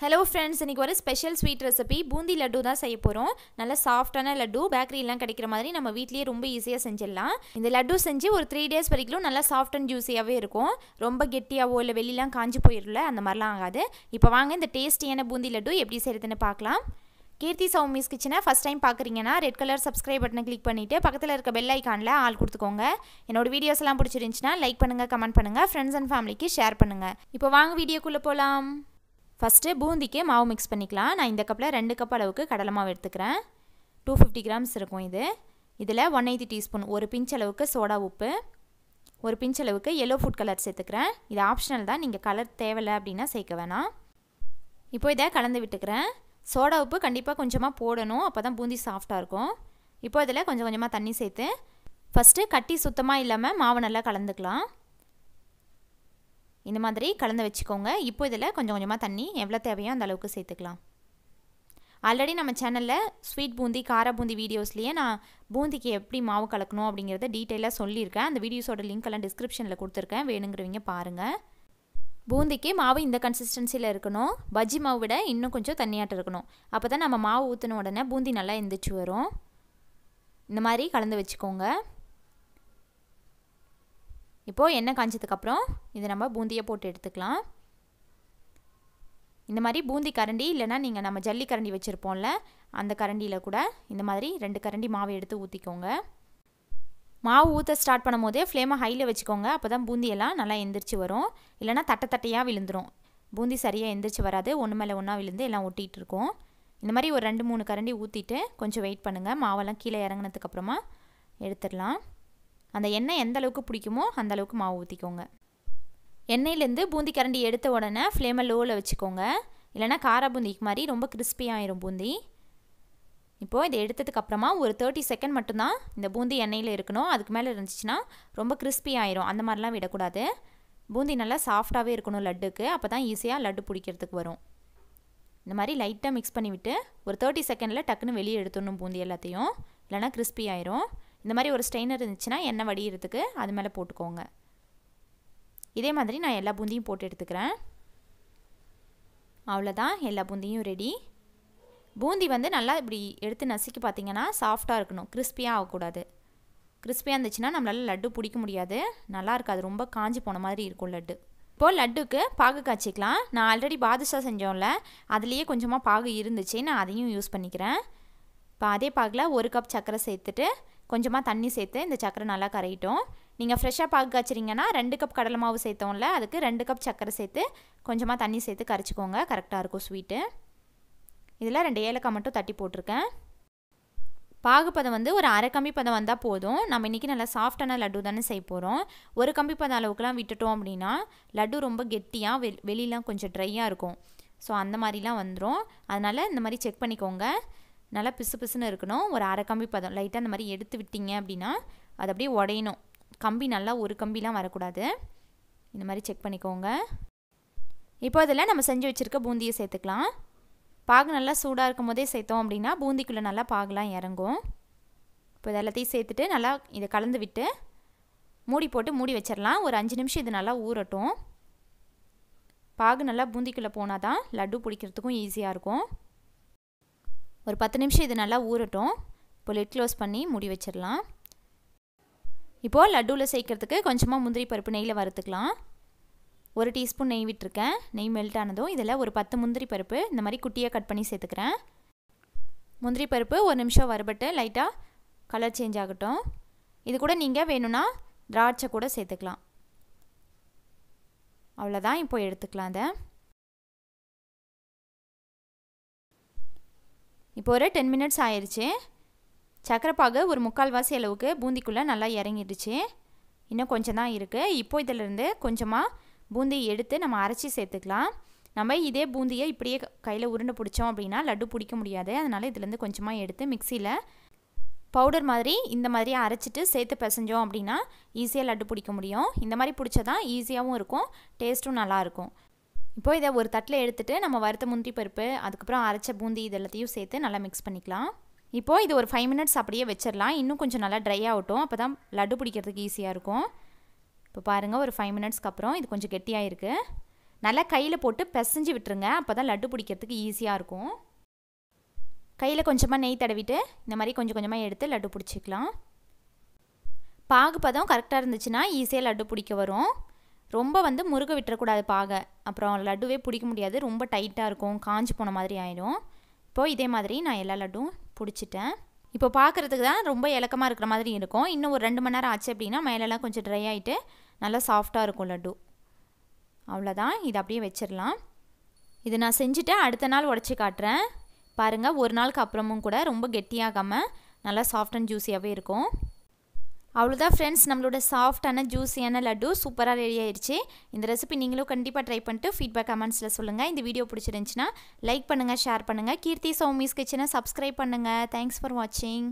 Hello friends, இன்னைக்கு ஒரு special sweet recipe boondi laddu தான் செய்ய போறோம். நல்ல சாஃப்ட்டான லட்டு பேக்கரியில கிடைக்கிற மாதிரி நம்ம வீட்லயே ரொம்ப ஈஸியா செஞ்சிடலாம். இந்த லட்டு செஞ்சு ஒரு 3 days வரைக்கும் நல்ல சாஃப்ட் அண்ட் ஜூஸியாவே இருக்கும். ரொம்ப கெட்டியாவோ இல்ல வெளியலாம் காஞ்சி போயிரல அந்த மாதிரிலாம் ஆகாது. இப்போ வாங்க இந்த டேஸ்டியான பூந்தி லட்டு எப்படி செய்யறதுன்னு பார்க்கலாம். KeerthiSowmi's kitchen first time பார்க்கறீங்கன்னா ரெட் கலர் subscribe பட்டனை கிளிக் பண்ணிட்டு பக்கத்துல இருக்க பெல் ஐகான்ல ஆல் கொடுத்துக்கோங்க. என்னோட வீடியோஸ் எல்லாம் பிடிச்சிருந்துச்சுனா லைக் பண்ணுங்க, கமெண்ட் பண்ணுங்க, friends and familyக்கு ஷேர் பண்ணுங்க. இப்போ வாங்க வீடியோக்குள்ள போலாம். First பூந்திக்கு மாவு mix பண்ணிக்கலாம். நான் இந்த கப்ல 2 கப் அளவுக்கு கடலை மாவு எடுத்துக்கிறேன். 250 grams இருக்கும் இது. இதில 180 டீஸ்பூன் ஒரு பிஞ்ச் அளவுக்கு சோடா உப்பு, ஒரு பிஞ்ச் அளவுக்கு yellow food color சேர்த்துக்கிறேன். இது ஆப்ஷனல் தான், நீங்க கலர் தேவையில்லை அப்படினா சேர்க்க வேணாம். இப்போ இத கலந்து விட்டுக்கிறேன். சோடா உப்பு கண்டிப்பா கொஞ்சமா போடணும், அப்பதான் பூந்தி சாஃப்ட்டா இருக்கும். இப்போ இதில கொஞ்சம் கொஞ்சமா தண்ணி சேர்த்து ஃபர்ஸ்ட் கட்டி சுத்தமா இல்லாம மாவு நல்லா கலந்துக்கலாம். இந்த மாதிரி கலந்து வெச்சுக்கோங்க. இப்போ இதல கொஞ்சம் கொஞ்சமா தண்ணி எவ்வளவு தேவையோ அந்த அளவுக்கு சேர்த்துக்கலாம். ஆல்ரெடி நம்ம சேனல்ல ஸ்வீட் பூந்தி, கார பூந்தி வீடியோஸ்லயே நான் பூந்திக்கு எப்படி மாவு கலக்கணும் அப்படிங்கறத டீடைலா சொல்லிருக்கேன். அந்த வீடியோஸோட லிங்க் எல்லாம் டிஸ்கிரிப்ஷன்ல கொடுத்திருக்கேன். வேணும்ங்கறவங்க பாருங்க. பூந்திக்கு மாவு இந்த கன்சிஸ்டன்சில இருக்கணும். பஜ்ஜி மாவு விட இன்னும் கொஞ்சம் தண்ணியாட்ட இருக்கணும். அப்பதான் நம்ம மாவு ஊத்துன உடனே பூந்தி நல்லா எந்திச்சு வரும். இந்த மாதிரி கலந்து வெச்சுக்கோங்க. இப்போ எண்ணெய் காஞ்சதுக்கு அப்புறம் இத நம்ம பூந்தியை போட்டு எடுத்துக்கலாம். இந்த மாதிரி பூந்தி கரண்டி இல்லனா நீங்க நம்ம ஜல்லி கரண்டி வச்சிருப்போம்ல அந்த கரண்டில கூட இந்த மாதிரி 2 கரண்டி மாவு எடுத்து ஊத்திக்கோங்க. மாவு ஊத்த ஸ்டார்ட் பண்ணும்போதே ஃப்ளேமை ஹைல வச்சுக்கோங்க. அப்பதான் பூந்தி எல்லாம் நல்லா எந்திரிச்சு வரும். இல்லனா தட்டத்தட்டையா விழுந்துரும். பூந்தி சரியா எந்திரிச்சு வராது. ஒண்ணு மேல ஒண்ணா விழுந்து எல்லாம் ஒட்டிட்டு இருக்கும். இந்த மாதிரி ஒரு 2-3 கரண்டி ஊத்திட்டு கொஞ்சம் வெயிட் பண்ணுங்க. மாவெல்லாம் கீழ இறங்குனதுக்கு அப்புறமா எடுத்துடலாம். அந்த எண்ணெய் எந்த அளவுக்கு பிடிக்குமோ அந்த அளவுக்கு மாவு ஊத்திக்கோங்க. எண்ணெயில இருந்து பூந்தி கரண்டி எடுத்த உடனே ஃப்ளேமை லோல வச்சுக்கோங்க. இல்லனா கார பூந்திக்கு மாதிரி ரொம்ப கிறிஸ்பி ஆயிரும் பூந்தி. இப்போ இத எடுத்ததுக்கு அப்புறமா ஒரு 30 செகண்ட் மட்டும் தான் இந்த பூந்தி எண்ணெயில இருக்கணும். அதுக்கு மேல இருந்துச்சுனா ரொம்ப கிறிஸ்பி ஆயிரும். அந்த மாதிரிலாம் விட கூடாது. பூந்தி நல்லா சாஃப்ட்டாவே இருக்கணும் லட்டுக்கு. அப்பதான் ஈஸியா லட்டு பிடிக்கிறதுக்கு வரும். இந்த மாதிரி லைட்டா mix பண்ணி விட்டு ஒரு 30 செகண்ட்ல டக்குன்னு வெளிய எடுத்துறணும் பூந்தி எல்லாத்தையும். இல்லனா கிறிஸ்பி ஆயிரும். இந்த மாதிரி ஒரு ஸ்ட்ரெயினர் இருந்துச்சுனா எண்ணெய் வடியிறதுக்கு அது மேல போட்டுக்கோங்க. இதே மாதிரி நான் எல்லா பூந்தியும் போட்டு எடுத்துக்கிறேன். அவ்வளவுதான், எல்லா பூந்தியும் ரெடி. பூந்தி வந்து நல்லா இப்படி எடுத்து நசுக்கி பாத்தீங்கன்னா சாஃப்ட்டா இருக்கணும். கிறிஸ்பியா ஆக கூடாது. கிறிஸ்பியா இருந்துச்சுனா நம்மளால லட்டு பிடிக்க முடியாது. நல்லா இருக்காது. ரொம்ப காஞ்சி போன மாதிரி இருக்கும் லட்டு. இப்போ லட்டுக்கு பாகு காய்ச்சிக்கலாம். நான் ஆல்ரெடி பாதுஷா செஞ்சோம்ல அதுலயே கொஞ்சமா பாகு இருந்துச்சு. நான் அதையும் யூஸ் பண்ணிக்கிறேன். இப்போ அதே பாகுல 1 கப் சர்க்கரை சேர்த்துட்டு கொஞ்சமா தண்ணி சேர்த்து இந்த சர்க்கரை நல்லா கரையட்டும். நீங்க ஃப்ரெஷா பாகு காய்ச்சறீங்கன்னா 2 கப் கடலை மாவு சேர்த்தோம்ல அதுக்கு 2 கப் சர்க்கரை சேர்த்து கொஞ்சமா தண்ணி சேர்த்து கரைச்சுக்கோங்க. கரெக்ட்டா இருக்கும் ஸ்வீட். இதெல்லாம் 2 ஏலக்காய் மட்டும் தட்டி போட்டுருக்கேன். பாகு பதம் வந்து ஒரு அரை கம்பி பதம் வந்தா போதும். நம்ம இன்னைக்கு நல்ல சாஃப்ட்டான லட்டு தானே செய்ய போறோம். ஒரு கம்பி பதம் அளவுக்குலாம் விட்டுட்டோம் அப்படினா லட்டு ரொம்ப கெட்டியா வெளியலாம் கொஞ்சம் ட்ரையா இருக்கும். சோ அந்த மாதிரிலாம் வந்துரும். அதனால இந்த மாதிரி செக் பண்ணிக்கோங்க. நல்லா பிசுபிசுன்னு இருக்கணும். ஒரு அரை கம்பி பதம் லைட்டா அந்த மாதிரி எடுத்து விட்டீங்க அப்படினா அது அப்படியே உடையணும். கம்பி நல்லா ஒரு கம்பிலாம் வர கூடாது. இந்த மாதிரி செக் பண்ணிக்கோங்க. இப்போ இதெல்லாம் நம்ம செஞ்சு வச்சிருக்க பூந்தியை சேர்த்துக்கலாம். பாகு நல்லா சூடா இருக்கும்போதே சேர்த்தோம் அப்படினா பூந்திக்குள்ள நல்லா பாகுலாம் இறங்கும். இப்போ இதெல்லாத்தையும் சேர்த்துட்டு நல்லா இத கலந்து விட்டு மூடி போட்டு மூடி வச்சிரலாம். ஒரு 5 நிமிஷம் இது நல்லா ஊறட்டும். பாகு நல்லா பூந்திக்குள்ள போனாதான் லட்டு பிடிக்கிறதுக்கும் ஈஸியா இருக்கும். ஒரு 10 நிமிஷம் இது நல்லா ஊறட்டும். இப்போ லிட் க்ளோஸ் பண்ணி மூடி வச்சிரலாம். இப்போ லட்டுல சேர்க்கிறதுக்கு கொஞ்சமா முந்திரி பருப்பு நெய்ல வறுத்துக்கலாம். 1 டீஸ்பூன் நெய் விட்டுருக்கேன். நெய் மெல்ட் ஆனதும் இதல ஒரு 10 முந்திரி பருப்பு இந்த மாதிரி குட்டியா கட் பண்ணி சேர்த்துக்கிறேன். முந்திரி பருப்பு 1 நிமிஷம் வறுபட்டு லைட்டா கலர் சேஞ்ச் ஆகட்டும். இது கூட நீங்க வேணும்னா திராட்சை கூட சேர்த்துக்கலாம். அவ்வளவுதான், இப்போ எடுத்துக்கலாம் அத. இப்போ ஒரு 10 மினிட்ஸ் ஆயிருச்சு. சக்கரை பாகு ஒரு 3/4 வாசி அளவுக்கு பூந்திக்குள்ள நல்லா இறங்கிடுச்சு. இன்னும் கொஞ்சம் தான் இருக்கு. இப்போ இதில இருந்து கொஞ்சமா பூந்தி எடுத்து நம்ம அரைச்சி சேர்த்துக்கலாம். நம்ம இதே பூந்தியை இப்படியே கையில உருண்டை பிடிச்சோம் அப்படினா லட்டு பிடிக்க முடியாது. அதனால இதில இருந்து கொஞ்சமா எடுத்து மிக்ஸில பவுடர் மாதிரி இந்த மாதிரி அரைச்சிட்டு சேர்த்து பிசைஞ்சோம் அப்படினா ஈஸியா லட்டு பிடிக்க முடியும். இந்த மாதிரி பிடிச்சா ஈஸியாவும் இருக்கும், டேஸ்டும் நல்லா இருக்கும். இப்போ இத ஒரு தட்டல எடுத்துட்டு நம்ம வறுத்த முந்திரி பருப்பு அதுக்கு அப்புறம் அரைச்ச பூந்தி இதெல்லாத்தையும் சேர்த்து நல்லா mix பண்ணிக்கலாம். இப்போ இது ஒரு 5 மினிட்ஸ் அப்படியே வெச்சிரலாம். இன்னும் கொஞ்சம் நல்லா ட்ரை ஆகட்டும். அப்பதான் லட்டு பிடிக்கிறதுக்கு ஈஸியா இருக்கும். இப்போ பாருங்க ஒரு 5 மினிட்ஸ்க்கு அப்புறம் இது கொஞ்சம் கெட்டியா இருக்கு. நல்லா கையில் போட்டு பிசைஞ்சு விட்டுருங்க. அப்போ தான் லட்டு பிடிக்கிறதுக்கு ஈஸியாக இருக்கும். கையில் கொஞ்சமாக நெய் தடவிட்டு இந்த மாதிரி கொஞ்சம் கொஞ்சமாக எடுத்து லட்டு பிடிச்சிக்கலாம். பாகு பதம் கரெக்டாக இருந்துச்சுன்னா ஈஸியாக லட்டு பிடிக்க வரும். ரொம்ப வந்து முருக விட்டுறக்கூடாது பாகை, அப்புறம் லட்டுவே பிடிக்க முடியாது. ரொம்ப டைட்டாக இருக்கும், காஞ்சி போன மாதிரி ஆயிடும். இப்போது இதே மாதிரி நான் எல்லா லட்டும் பிடிச்சிட்டேன். இப்போ பார்க்குறதுக்கு தான் ரொம்ப இலக்கமாக இருக்கிற மாதிரி இருக்கும். இன்னும் ஒரு 2 மணி நேரம் ஆச்சு அப்படின்னா மேலெல்லாம் கொஞ்சம் ட்ரை ஆகிட்டு நல்லா சாஃப்டாக இருக்கும் லட்டு. அவ்வளோதான், இதை அப்படியே வச்சிடலாம். இது நான் செஞ்சுட்டு அடுத்த நாள் உடச்சி காட்டுறேன். பாருங்கள், ஒரு நாளுக்கு அப்புறமும் கூட ரொம்ப கெட்டியாகாமல் நல்லா சாஃப்ட் அண்ட் ஜூஸியாகவே இருக்கும். அவ்வளோதான் ஃப்ரெண்ட்ஸ், நம்மளோட சாஃப்டான ஜூஸியான லட்டு சூப்பராக ரெடி ஆயிடுச்சு. இந்த ரெசிபி நீங்களும் கண்டிப்பாக ட்ரை பண்ணிட்டு ஃபீட்பேக் கமெண்ட்ஸில் சொல்லுங்கள். இந்த வீடியோ பிடிச்சிருந்துச்சுன்னா லைக் பண்ணுங்கள், ஷேர் பண்ணுங்கள். கீர்த்தி சௌமிஸ் கிச்சனை சப்ஸ்கிரைப் பண்ணுங்கள். தேங்க்ஸ் ஃபார் வாட்சிங்.